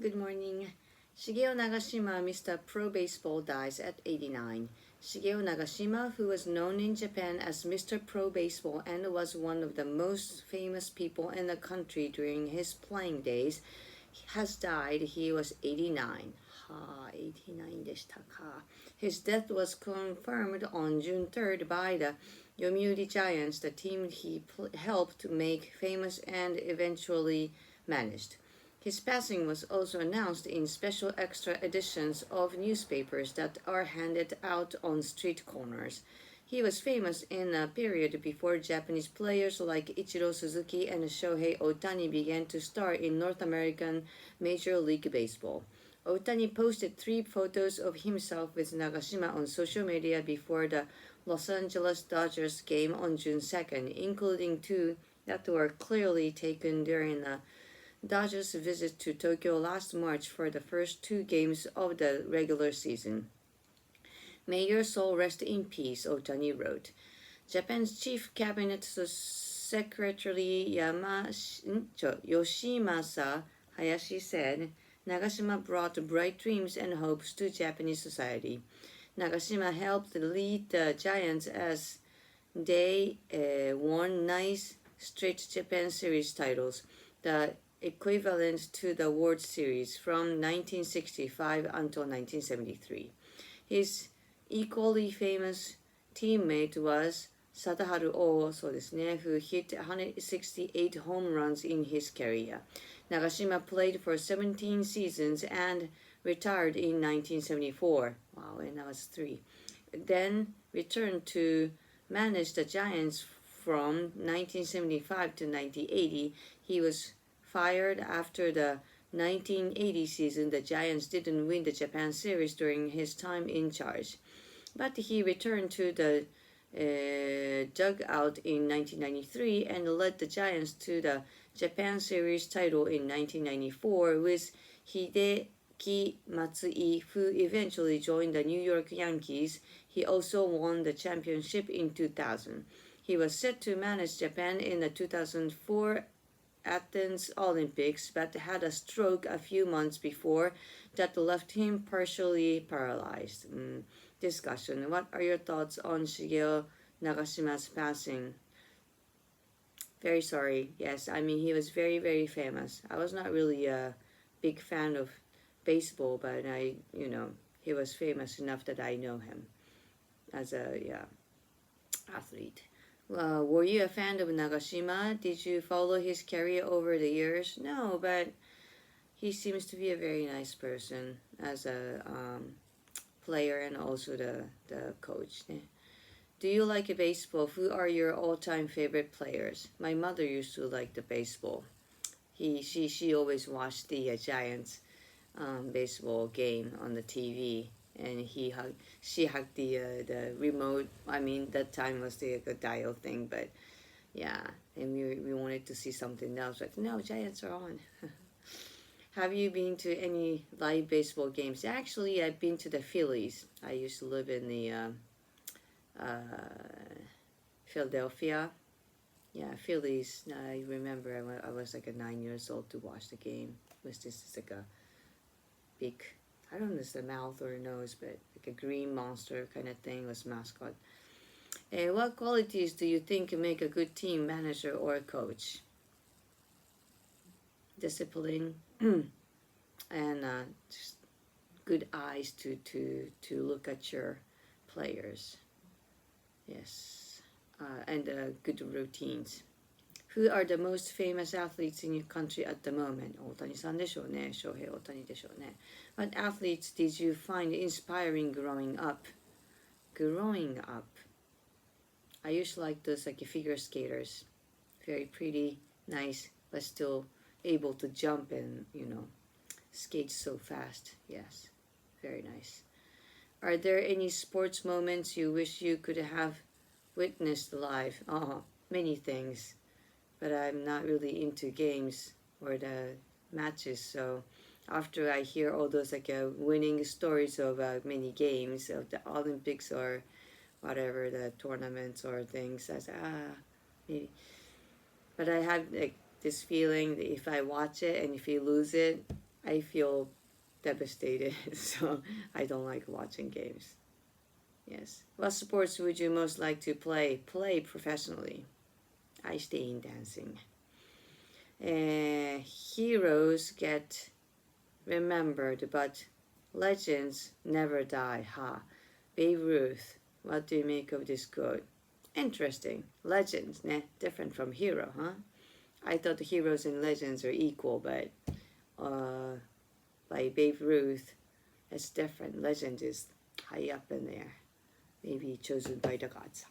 good morning. Shigeo Nagashima, Mr. Pro Baseball, dies at 89. Shigeo Nagashima, who was known in Japan as Mr. Pro Baseball and was one of the most famous people in the country during his playing days, has died. He was 89. 89でしたか. His death was confirmed on June 3rd by the Yomiuri Giants, the team he helped make famous and eventually managed. His passing was also announced in special extra editions of newspapers that are handed out on street corners. He was famous in a period before Japanese players like Ichiro Suzuki and Shohei Ohtani began to star in North American Major League Baseball. Ohtani posted 3 photos of himself with Nagashima on social media before the Los Angeles Dodgers game on June 2nd, including 2 that were clearly taken during the Dodgers' visit to Tokyo last March for the first 2 games of the regular season. May your soul rest in peace, Ohtani wrote. Japan's chief cabinet secretary Yoshimasa Hayashi said, Nagashima brought bright dreams and hopes to Japanese society. Nagashima helped lead the Giants as they won 9 straight Japan Series titles, the equivalent to the World Series, from 1965 until 1973. His equally famous teammate was Sadaharu Oh, who hit 168 home runs in his career. Nagashima played for 17 seasons and retired in 1974. Wow, and I was 3. Then returned to manage the Giants from 1975 to 1980. He was fired after the 1980 season. The Giants didn't win the Japan Series during his time in charge, but he returned to the dugout in 1993 and led the Giants to the Japan Series title in 1994 with Hideki Matsui, who eventually joined the New York Yankees. He also won the championship in 2000. He was set to manage Japan in the 2004 Athens Olympics, but had a stroke a few months before that left him partially paralyzed. Discussion. What are your thoughts on Shigeo Nagashima's passing? Very sorry. Yes, I mean, he was very, very famous. I was not really a big fan of baseball, but he was famous enough that I know him as a athlete. Were you a fan of Nagashima? Did you follow his career over the years? No, but he seems to be a very nice person as a player and also the coach. Do you like baseball? Who are your all-time favorite players? My mother used to like the baseball. She always watched the Giants baseball game on the TV, and she hugged the remote. I mean, that time was the dial thing, but yeah, and we wanted to see something else. But no, Giants are on. Have you been to any live baseball games? Actually, I've been to the Phillies. I used to live in the Philadelphia. Yeah, Phillies. I remember I was like 9 years old to watch the game. It was just like a big, I don't know if it's a mouth or a nose, but like a green monster kind of thing was mascot. What qualities do you think make a good team manager or coach? Discipline and just good eyes to look at your players. Yes, and good routines. Who are the most famous athletes in your country at the moment? 大谷さんでしょうね。翔平大谷でしょうね。What athletes did you find inspiring growing up? Growing up, I used to like those like figure skaters. Very pretty, nice, but still able to jump and skate so fast. Yes, very nice. Are there any sports moments you wish you could have witnessed live? Many things, but I'm not really into games or the matches. So after I hear all those like winning stories of many games of the Olympics or whatever the tournaments or things, I say maybe. But I have like this feeling that if I watch it and if you lose it, I feel devastated, so I don't like watching games. Yes. What sports would you most like to play professionally? I stay in dancing. Heroes get remembered, but legends never die. Ha. Babe Ruth. What do you make of this quote? Interesting. Legends, ne? Different from hero, huh? I thought the heroes and legends are equal, but like Babe Ruth, it's different. Legend is high up in there. Maybe chosen by the gods.